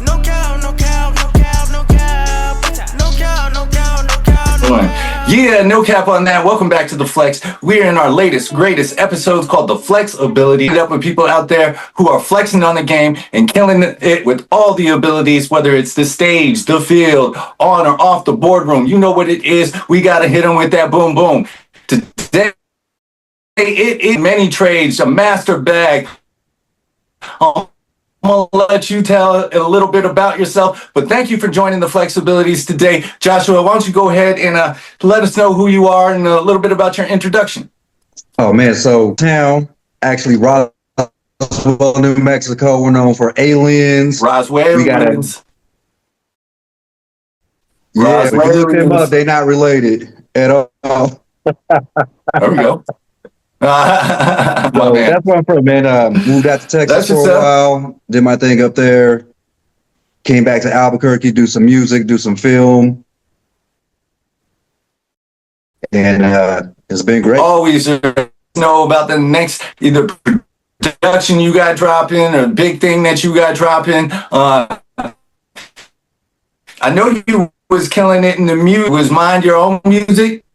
No cow, no cow, no cow, no cow. No cow, no cow, no cow, no cow. Yeah, no cap on that. Welcome back to The Flex. We're in our latest, greatest episodes called The Flex Ability. Up with people out there who are flexing on the game and killing it with all the abilities, whether it's the stage, the field, on or off the boardroom. You know what it is. We got to hit them with that boom, boom. Today, it is many trades, a master bag. I'm going to let you tell a little bit about yourself, but thank you for joining the Flexibilities today. Joshua, why don't you go ahead and let us know who you are and a little bit about your introduction. Oh, man. So, town, actually, Roswell, New Mexico. We're known for aliens. Roswell. We got Yeah, if you look them up, they're not related at all. There we go. So that's where I'm from, man. Moved out to Texas for a while, did my thing up there, came back to Albuquerque, do some music, do some film, and it's been great. Always know about the next either production you got dropping or big thing that you got dropping. I know you was killing it in the music. Was Mind Your Own Music?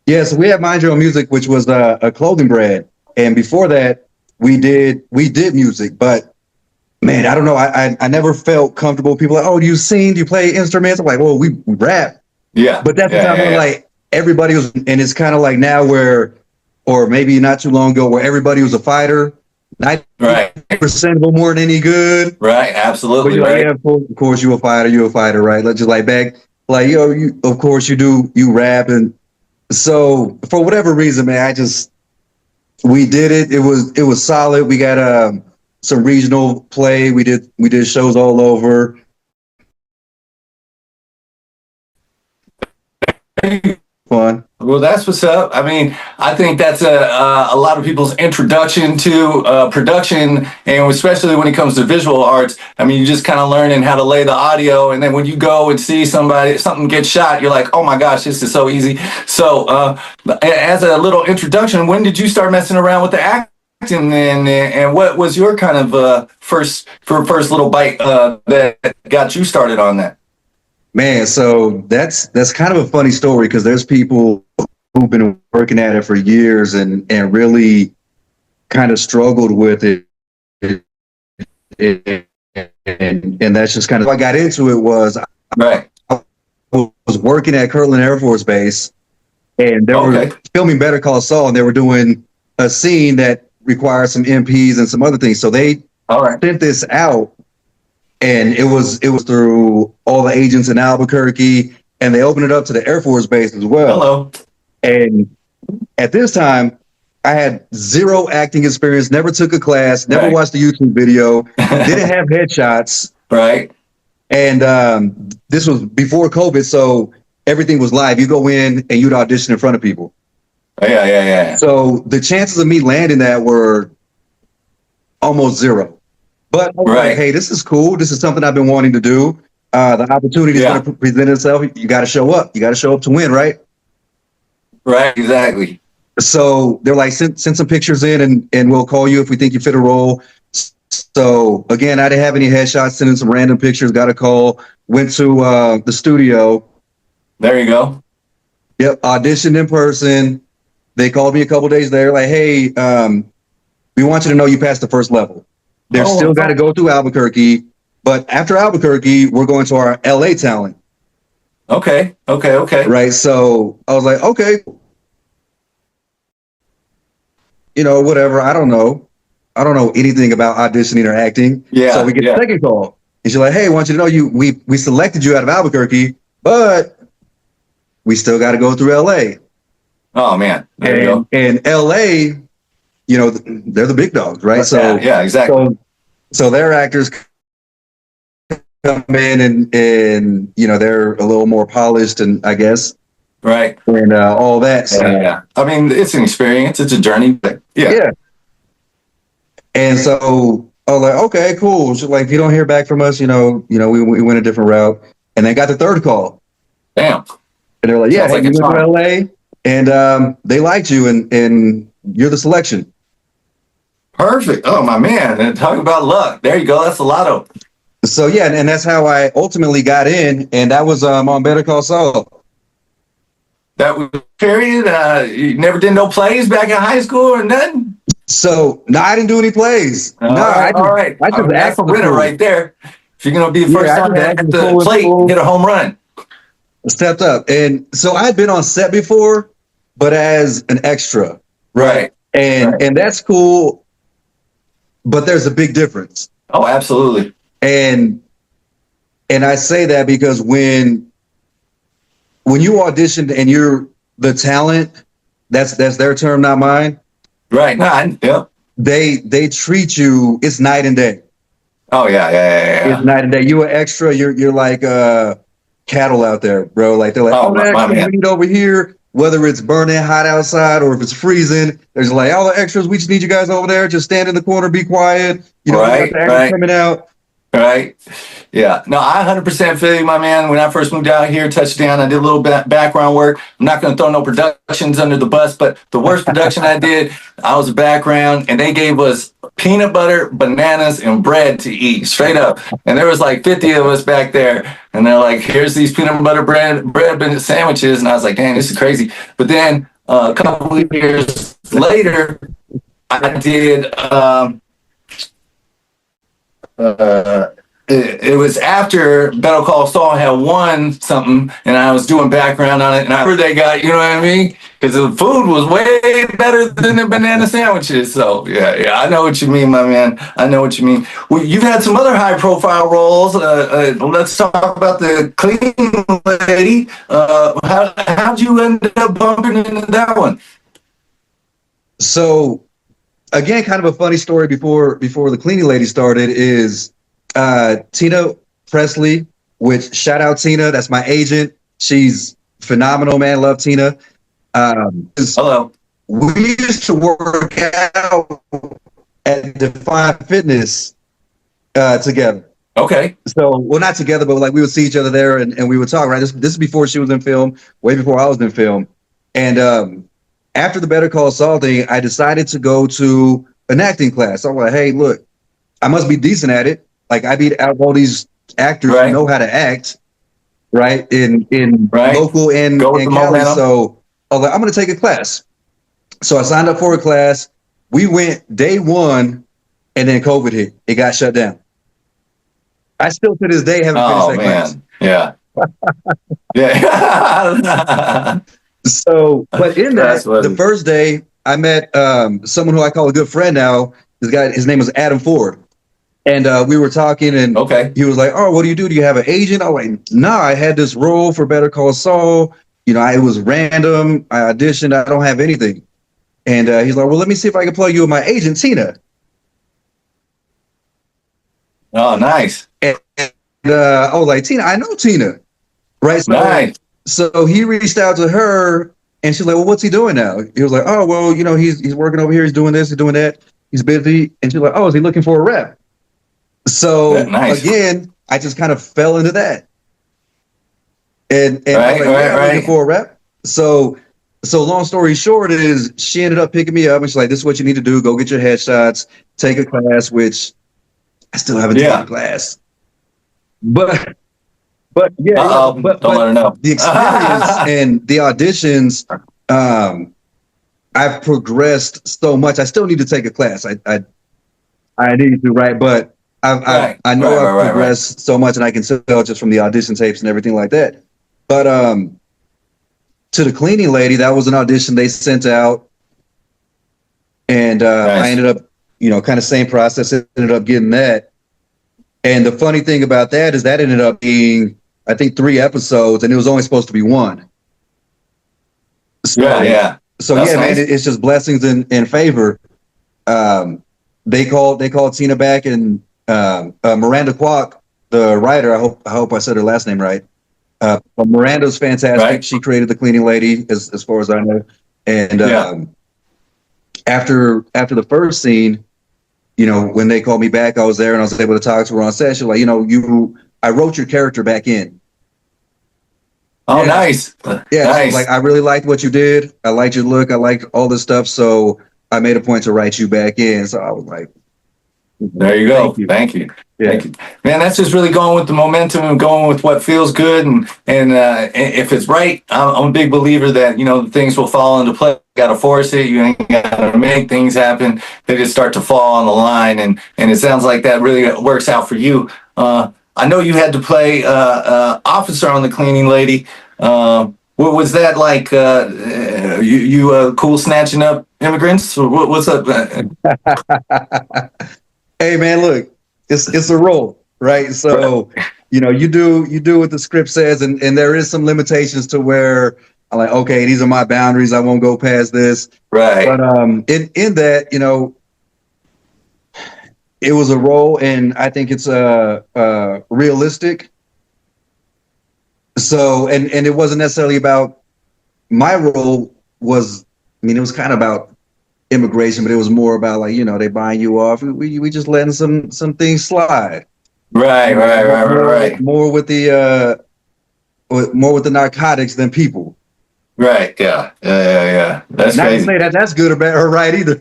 Yeah, so we had Mind Your Own Music, which was a clothing brand, and before that, we did music. But man, I don't know, I never felt comfortable. People are like, oh, do you sing? Do you play instruments? I'm like, well, we rap. Yeah, but that's the time where like everybody was, and it's kind of like now where, or maybe not too long ago, where everybody was a fighter. 90% of them weren't any good. Right, absolutely. But like, yeah, of course you're a fighter, right? Let's just like back, like you of course you rap. And so for whatever reason, man, we did it. It was solid. We got some regional play. We did shows all over. Fun. Well, that's what's up. I mean, I think that's a lot of people's introduction to production, and especially when it comes to visual arts. I mean, you just kind of learning how to lay the audio, and then when you go and see something get shot, you're like, oh my gosh, this is so easy. So, as a little introduction, when did you start messing around with the acting, and what was your kind of first little bite that got you started on that? Man, so that's kind of a funny story, because there's people who've been working at it for years and really kind of struggled with it. And that's just kind of, I got into it was, right. I was working at Kirtland Air Force Base, and they were filming Better Call Saul, and they were doing a scene that required some MPs and some other things. So they sent this out. And it was through all the agents in Albuquerque, and they opened it up to the Air Force Base as well. Hello. And at this time, I had zero acting experience, never took a class, never watched a YouTube video, didn't have headshots. Right. And this was before COVID, so everything was live. You go in and you'd audition in front of people. Yeah. So the chances of me landing that were almost zero. But like, hey, this is cool. This is something I've been wanting to do. The opportunity is going to present itself. You got to show up. You got to show up to win, right? Right, exactly. So they're like, send some pictures in, and we'll call you if we think you fit a role. So again, I didn't have any headshots. Sending some random pictures. Got a call. Went to the studio. There you go. Yep, auditioned in person. They called me a couple days later, like, hey, we want you to know you passed the first level. They're still got to go through Albuquerque, but after Albuquerque, we're going to our LA talent. Okay. Right. So I was like, okay, whatever. I don't know anything about auditioning or acting. Yeah. So we get the second call, and she's like, hey, I want you to know we selected you out of Albuquerque, but we still got to go through LA. Oh man. There you go. And LA, they're the big dogs, right? So yeah, exactly. So their actors come in and they're a little more polished, and I guess, right, and all that. So, yeah. I mean, it's an experience. It's a journey. But yeah. And so I was like, okay, cool. So like, if you don't hear back from us, we went a different route, and then got the third call. Damn. And they're like, yeah, hey, you went to LA, and they liked you, and you're the selection. Perfect. Oh, my man. And talk about luck. There you go. That's a lotto. So yeah, and that's how I ultimately got in, and that was on Better Call Saul. That was period. You never did no plays back in high school or nothing? So no, I didn't do any plays. All right. I mean, that's a winner right there. If you're going to be the first time to have to play, hit a home run. Stepped up. And so I'd been on set before, but as an extra. Right. And that's cool, but there's a big difference. Oh, absolutely. And I say that because when you auditioned and you're the talent, that's their term, not mine. Right. Yep. They treat you, it's night and day. Oh yeah. It's night and day. You an extra, you're like cattle out there, bro. Like they're like, oh, my man. We need over here, whether it's burning hot outside or if it's freezing. There's like all the extras. We just need you guys over there. Just stand in the corner, be quiet. You know, right. Coming out. Right. Yeah. No, I 100% feel you, my man. When I first moved out here, touchdown, I did a little bit background work. I'm not going to throw no productions under the bus, but the worst production I did, I was a background, and they gave us peanut butter, bananas, and bread to eat, straight up. And there was like 50 of us back there, and they're like, here's these peanut butter bread sandwiches. And I was like, dang, this is crazy. But then a couple of years later, I did... it was after Better Call Saul had won something, and I was doing background on it, and I heard they got, you know what I mean? Because the food was way better than the banana sandwiches. So yeah, I know what you mean, my man. I know what you mean. Well, you've had some other high-profile roles. Let's talk about the cleaning lady. How'd you end up bumping into that one? So, again, kind of a funny story before the cleaning lady started is Tina Presley, which shout out Tina. That's my agent. She's phenomenal, man. Love Tina. Hello. We used to work out at Define Fitness together. Okay. So, well, not together, but like we would see each other there and we would talk, right? This is before she was in film, way before I was in film. And after the Better Call Saul thing, I decided to go to an acting class. I'm like, hey, look, I must be decent at it. Like I beat out all these actors who know how to act, right? In local and Cali. So I was like, I'm going to take a class. So I signed up for a class. We went day one, and then COVID hit. It got shut down. I still to this day haven't finished that class. Yeah. So, but in that, the first day, I met someone who I call a good friend now. This guy, his name was Adam Ford. And we were talking, and he was like, oh, what do you do? Do you have an agent? I was like, nah, I had this role for Better Call Saul. You know, it was random. I auditioned. I don't have anything. And he's like, well, let me see if I can plug you with my agent, Tina. Oh, nice. And I was like, Tina, I know Tina. Right? So, nice. So he reached out to her, and she's like, well, what's he doing now? He was like, oh, well, you know, he's working over here. He's doing this, he's doing that. He's busy. And she's like, oh, is he looking for a rep? So again, I just kind of fell into that. And I was like, looking for a rep. So long story short is she ended up picking me up, and she's like, this is what you need to do. Go get your headshots, take a class, which I still haven't taken a class. But yeah, don't let her know. The experience and the auditions, I've progressed so much. I still need to take a class. I need to, right? But I know I've progressed so much, and I can tell just from the audition tapes and everything like that. But to the cleaning lady, that was an audition they sent out, and I ended up, you know, kind of same process. Ended up getting that. And the funny thing about that is that ended up being, I think, 3 episodes, and it was only supposed to be 1. So, So that's nice. Man, it's just blessings and favor. They called Tina back, and Miranda Kwok, the writer. I hope I said her last name right. Miranda's fantastic. Right. She created the cleaning lady, as far as I know. And after the first scene, you know, when they called me back, I was there and I was able to talk to her on set. She's like, you know, I wrote your character back in. Oh, nice. Yeah. Nice. Like, I really liked what you did. I liked your look. I liked all this stuff. So I made a point to write you back in. So I was like, there you go. Thank you. Yeah. Thank you. Man, that's just really going with the momentum and going with what feels good. And if it's right, I'm a big believer that, things will fall into place. You got to force it. You ain't got to make things happen. They just start to fall on the line. And it sounds like that really works out for you. I know you had to play officer on The Cleaning Lady. What was that like? You cool snatching up immigrants? What's up? Hey man, look, it's a role, right? So, you do what the script says, and there is some limitations to where I'm like, okay, these are my boundaries. I won't go past this. Right. But in that, it was a role, and I think it's realistic. So, and it wasn't necessarily about my role was, it was kind of about immigration, but it was more about like, they buying you off. We just letting some things slide. Right. More with the narcotics than people. Right. Yeah. That's not crazy. to say that that's good or bad or right either.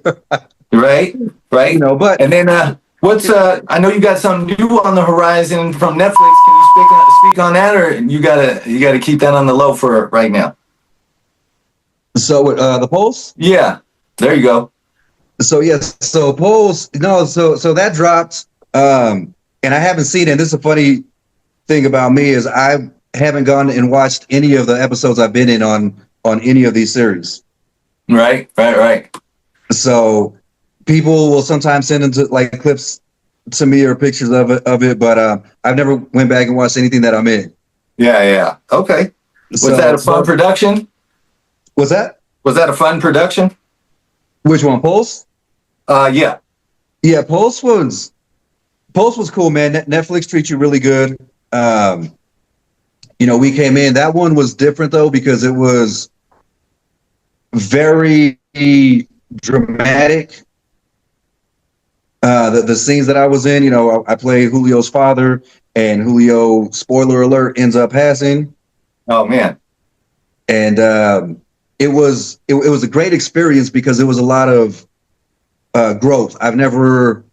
Right. But and then what's I know you got something new on the horizon from Netflix. Can you speak on that, or you gotta keep that on the low for right now? So the Pulse? Yeah. There you go. So yes, so Pulse, so that dropped, and I haven't seen it. And this is a funny thing about me is I haven't gone and watched any of the episodes I've been in on any of these series. Right. So people will sometimes send them like clips to me or pictures of it, but I've never went back and watched anything that I'm in. Yeah. Okay. Was that a fun production? Was that a fun production? Which one, Pulse? Yeah. Yeah, Pulse was cool, man. Netflix treats you really good. We came in. That one was different though because it was very dramatic. The scenes that I was in, I played Julio's father, and Julio, spoiler alert, ends up passing. Oh man. And it was a great experience because it was a lot of growth. I've never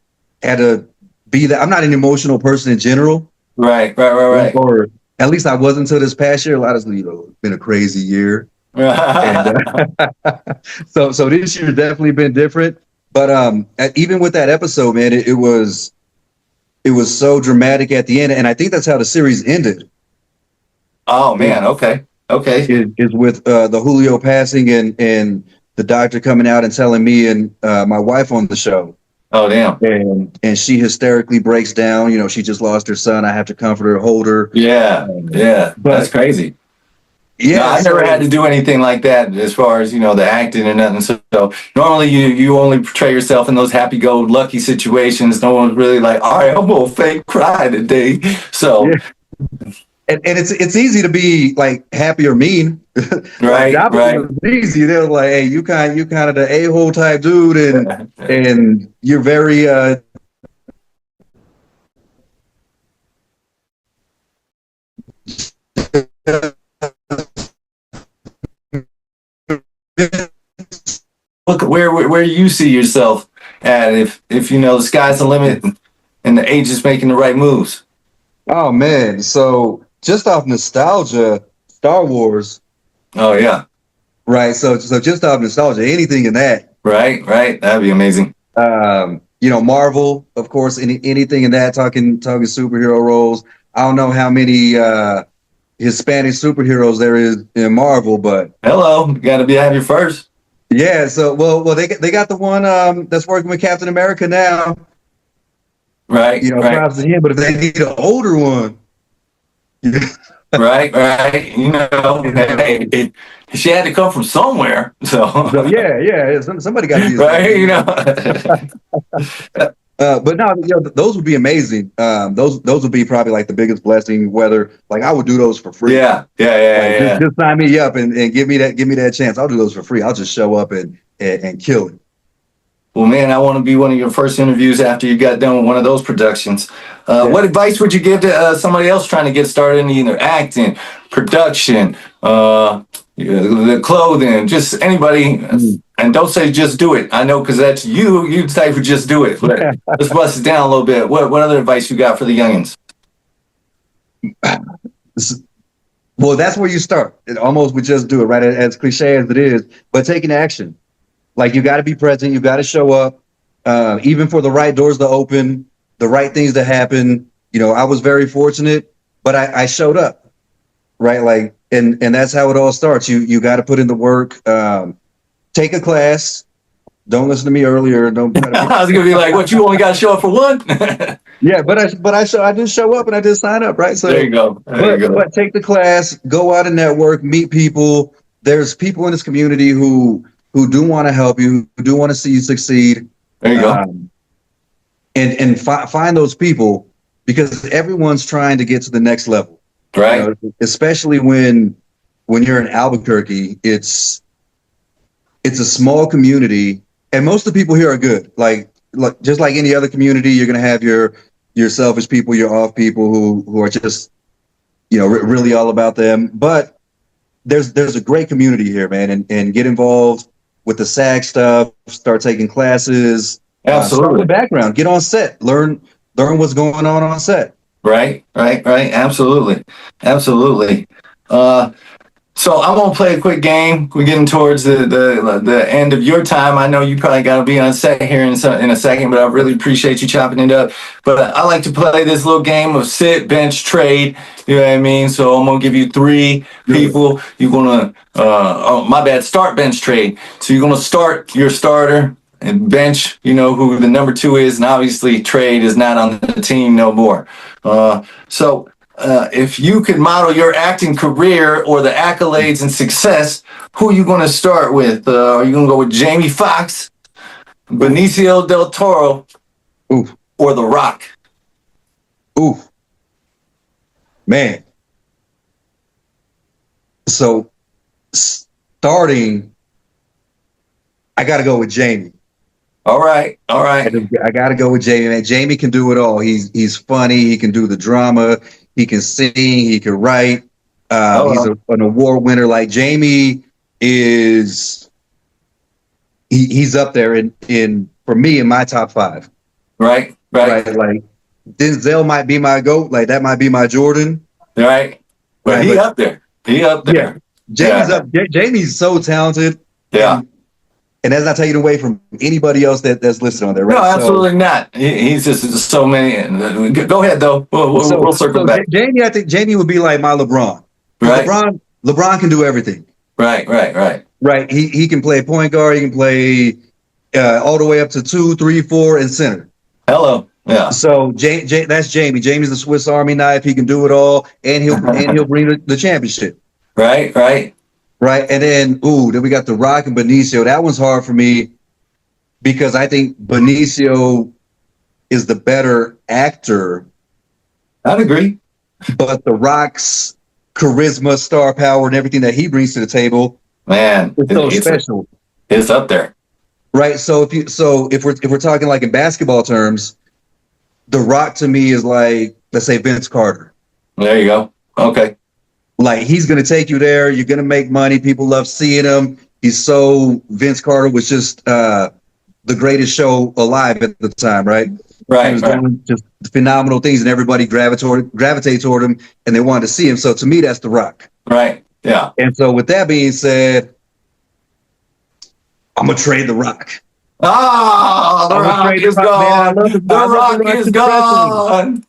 had to be that. I'm not an emotional person in general. Right. Or at least I wasn't until this past year. A lot of been a crazy year. And, so this year's definitely been different. But even with that episode, man, it was so dramatic at the end, and I think that's how the series ended. Oh man, okay. Is with the Julio passing and the doctor coming out and telling me and my wife on the show. Oh damn. And she hysterically breaks down. She just lost her son. I have to comfort her, hold her. Yeah. But that's crazy. Yeah, no, I never had to do anything like that as far as, the acting and nothing. So normally you only portray yourself in those happy-go-lucky situations. No one's really like, all right, I'm going to fake cry today. So. Yeah. And it's easy to be like happy or mean. Right. It's easy. They're like, hey, you kind of the a-hole type dude, and you're very look where you see yourself at if the sky's the limit and the age is making the right moves. Oh man, so just off nostalgia, Star Wars. Oh yeah. Right. So just off nostalgia, anything in that. Right. That'd be amazing. Marvel, of course, anything in that, talking superhero roles. I don't know how many Hispanic superheroes there is in Marvel, but hello, you gotta have your first. Yeah, so well they got the one that's working with Captain America now. Right. Props to him, but if they need an older one. Right. She had to come from somewhere. So yeah. Somebody got to use right. But no, those would be amazing. Those would be probably like the biggest blessing. Whether like I would do those for free. Yeah. Just sign me up and give me that chance. I'll do those for free. I'll just show up and kill it. Well, man, I want to be one of your first interviews after you got done with one of those productions. What advice would you give to somebody else trying to get started in either acting, production, the clothing, just anybody And don't say just do it. I know because that's you. You type of just do it. But let's bust it down a little bit. What other advice you got for the youngins? Well, that's where you start. It almost would just do it, right? As cliche as it is, but taking action. Like you got to be present. You got to show up, even for the right doors to open, the right things to happen. You know, I was very fortunate, but I showed up, right? Like, and that's how it all starts. You got to put in the work. Take a class. Don't listen to me earlier. Don't. I was gonna be like, "What? You only got to show up for one?" Yeah, but I did show up and I did sign up, right? So there you go. But take the class, go out and network, meet people. There's people in this community who do want to help you, who do want to see you succeed. There you go. And find those people, because everyone's trying to get to the next level, right? You know, especially when you're in Albuquerque, it's a small community, and most of the people here are good. Like just like any other community, you're gonna have your selfish people, your off people who are just, you know, really all about them. But there's a great community here, man, and get involved with the SAG stuff. Start taking classes. Absolutely. Start with background. Get on set. Learn what's going on set. Right. Absolutely. So I'm gonna play a quick game. We're getting towards the end of your time. I know you probably got to be on set here in a second, but I really appreciate you chopping it up. But I like to play this little game of sit, bench, trade. You know what I mean? So I'm gonna give you 3 people. You're gonna start, bench, trade. So you're gonna start your starter and bench, you know, who the number 2 is, and obviously trade is not on the team no more. If you could model your acting career or the accolades and success, who are you going to start with? Are you going to go with Jamie Foxx, Benicio del Toro, or The Rock? Man. So starting, I got to go with Jamie. All right. I got to go with Jamie, man. Jamie can do it all. He's funny. He can do the drama. He can sing. He can write. He's an award winner. Like Jamie is, he's up there in for me in my top 5. Right. Like Denzel might be my GOAT. Like that might be my Jordan. Right. But he up there. Yeah. Jamie's up. Jamie's so talented. Yeah. And that's not taken away from anybody else that's listed on there, right? No, absolutely not. He's just so many. Go ahead, though. We'll circle back. Jamie, I think Jamie would be like my LeBron. Right. LeBron can do everything. Right. Right. He can play point guard. He can play all the way up to 2, 3, 4, and center. Hello. Yeah. So that's Jamie. Jamie's the Swiss Army knife. He can do it all, and he'll bring the championship. Right. Right. And then we got The Rock and Benicio. That one's hard for me because I think Benicio is the better actor. I'd agree. But The Rock's charisma, star power, and everything that he brings to the table, man, it's so special. It's up there. Right. So if we're talking like in basketball terms, The Rock to me is like, let's say, Vince Carter. There you go. Okay. Like he's going to take you there. You're going to make money. People love seeing him. Vince Carter was just the greatest show alive at the time, right? Right. He was doing just phenomenal things, and everybody gravitate toward him, and they wanted to see him. So to me, that's The Rock. Right. Yeah. And so with that being said, I'm going to trade The Rock. Oh, The Rock is gone. The Rock is gone.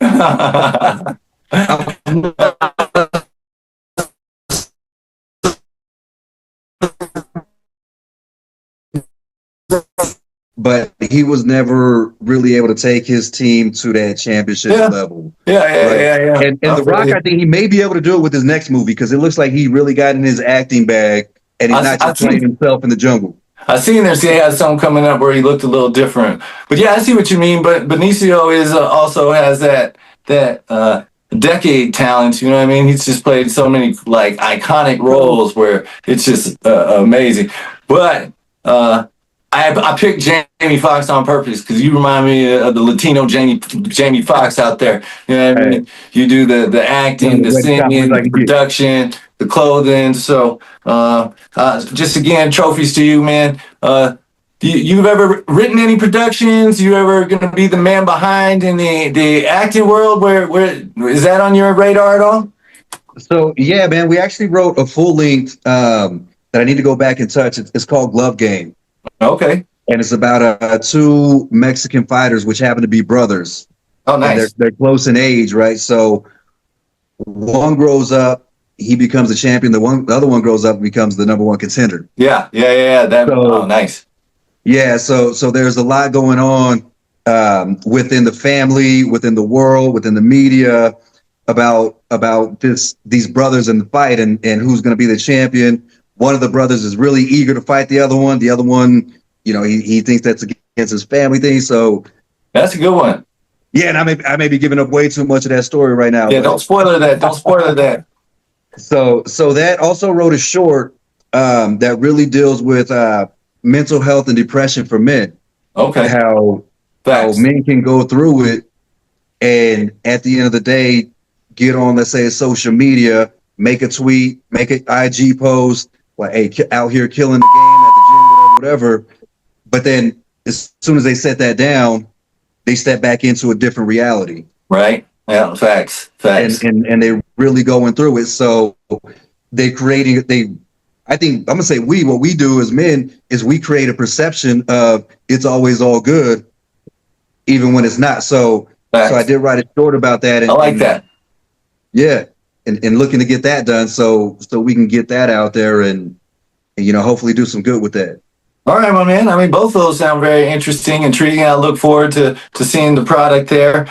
But he was never really able to take his team to that championship level. Yeah. And The Rock, I think he may be able to do it with his next movie because it looks like he really got in his acting bag and he's not just playing himself in the jungle. I seen there. He had something coming up where he looked a little different. But yeah, I see what you mean. But Benicio is also has that decade talent. You know what I mean? He's just played so many like iconic roles where it's just amazing. But I picked Jamie Foxx on purpose because you remind me of the Latino Jamie Foxx out there. You know what I mean? You do the acting, the singing, the production, the clothing. So Just again, trophies to you, man. You've ever written any productions? You ever going to be the man behind in the acting world? Where is that on your radar at all? So yeah, man, we actually wrote a full length that I need to go back and touch. It's called Glove Game. Okay. And it's about two Mexican fighters, which happen to be brothers. Oh, nice. They're close in age, right? So one grows up, he becomes a champion. The other one grows up and becomes the number one contender. Yeah. Nice. Yeah, so there's a lot going on within the family, within the world, within the media about these brothers in the fight and who's going to be the champion. One of the brothers is really eager to fight the other one. The other one, he thinks that's against his family thing. So that's a good one. Yeah, and I may be giving up way too much of that story right now. Yeah, don't spoil that. So that also wrote a short that really deals with mental health and depression for men. Okay. How men can go through it and at the end of the day get on, let's say, social media, make a tweet, make an IG post, like, hey, out here killing the game at the gym, whatever. But then as soon as they set that down, they step back into a different reality. Right. Yeah. Facts. And they're really going through it. So I think I'm gonna say what we do as men is we create a perception of it's always all good, even when it's not. So I did write a short about that. And, I like that. Yeah. And looking to get that done so we can get that out there and hopefully do some good with that. All right, my man. I mean, both of those sound very interesting, intriguing. I look forward to seeing the product there.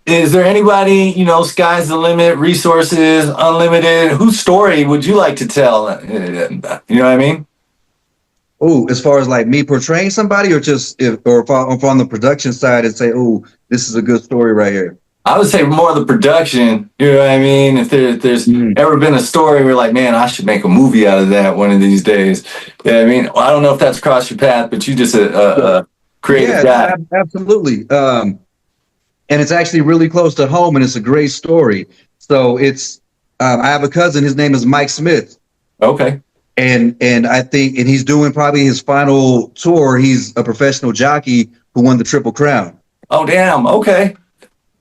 Is there anybody, sky's the limit, resources, unlimited? Whose story would you like to tell? You know what I mean? Oh, as far as like me portraying somebody or if I'm on the production side and say, oh, this is a good story right here. I would say more the production, you know what I mean? If there's ever been a story where like, man, I should make a movie out of that one of these days. You know what I mean? Well, I don't know if that's crossed your path, but you just a creative guy. Absolutely. And it's actually really close to home and it's a great story. So it's, I have a cousin, his name is Mike Smith. Okay. And I think, and he's doing probably his final tour. He's a professional jockey who won the Triple Crown. Oh, damn. Okay.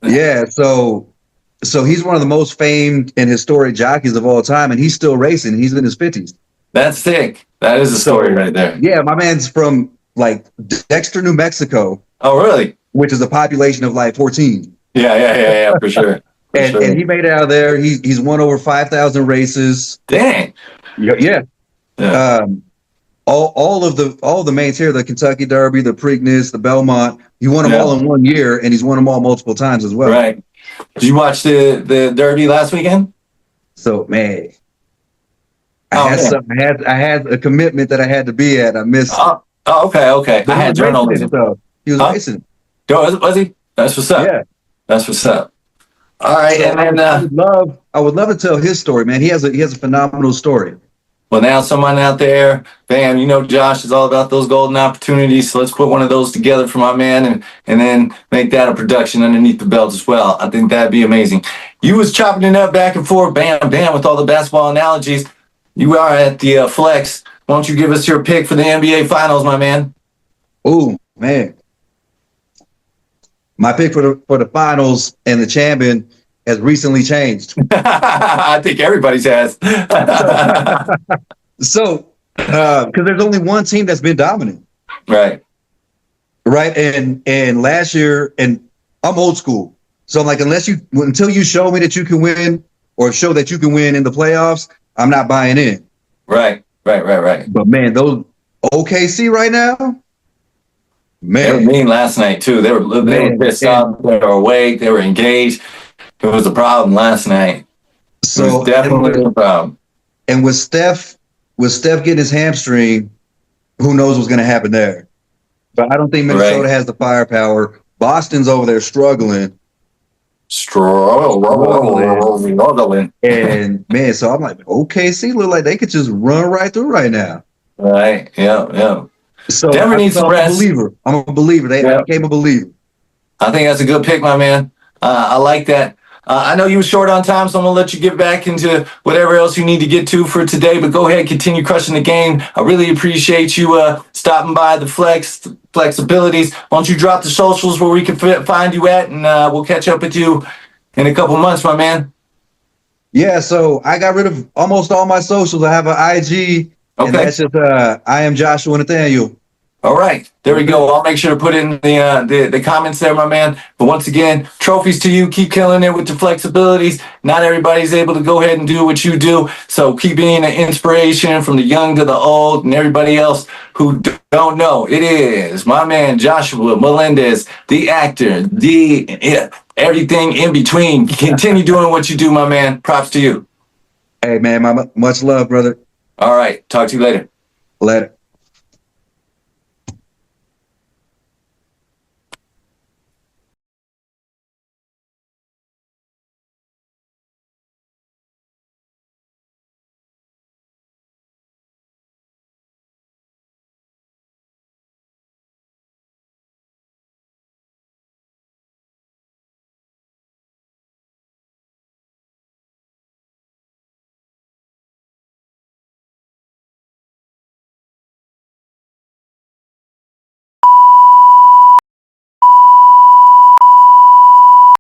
Yeah, so he's one of the most famed and historic jockeys of all time, and he's still racing. He's in his 50s. That's sick. That is a story right there. Yeah, my man's from like Dexter, New Mexico. Oh, really? Which is a population of like 14. Yeah, for sure. And he made it out of there. He's won over 5,000 races. Dang. Yeah. All of the mains here, the Kentucky Derby, the Preakness, the Belmont, he won them all in 1 year, and he's won them all multiple times as well. Right. Did you watch the Derby last weekend? So, man, I had a commitment that I had to be at. I missed. Oh, okay. I had journalism. He was racing. Was he? That's what's up. Yeah. That's what's up. All right, so and then I would love to tell his story, man. He has a phenomenal story. Well, now someone out there, bam, Josh is all about those golden opportunities. So let's put one of those together for my man and then make that a production underneath the belt as well. I think that'd be amazing. You was chopping it up back and forth, bam, with all the basketball analogies. You are at the Flex. Why don't you give us your pick for the NBA Finals, my man? Oh, man. My pick for the Finals and the champion has recently changed. I think everybody's has. So, because there's only one team that's been dominant. Right. And last year, and I'm old school. So I'm like, until you show me that you can win or show that you can win in the playoffs, I'm not buying in. Right. But man, those OKC right now, man. They were mean last night too. They were pissed off. They were awake. They were engaged. It was a problem last night. So it was definitely a problem. And with Steph getting his hamstring, who knows what's going to happen there? But I don't think Minnesota has the firepower. Boston's over there struggling. And man, so I'm like, OKC look like they could just run right through right now. Right. Yeah. So Denver needs some rest. I'm a believer. They became a believer. I think that's a good pick, my man. I like that. I know you were short on time, so I'm going to let you get back into whatever else you need to get to for today. But go ahead, continue crushing the game. I really appreciate you stopping by the Flexibilities. Why don't you drop the socials where we can find you at, and we'll catch up with you in a couple months, my man. Yeah, so I got rid of almost all my socials. I have an IG, and that's just I am Joshua Nathaniel. All right, there we go. I'll make sure to put in the comments there, my man. But once again, trophies to you. Keep killing it with the Flexibilities. Not everybody's able to go ahead and do what you do. So keep being an inspiration from the young to the old and everybody else who don't know. It is my man, Joshua Melendez, the actor, everything in between. Continue doing what you do, my man. Props to you. Hey, man, much love, brother. All right. Talk to you later. Later.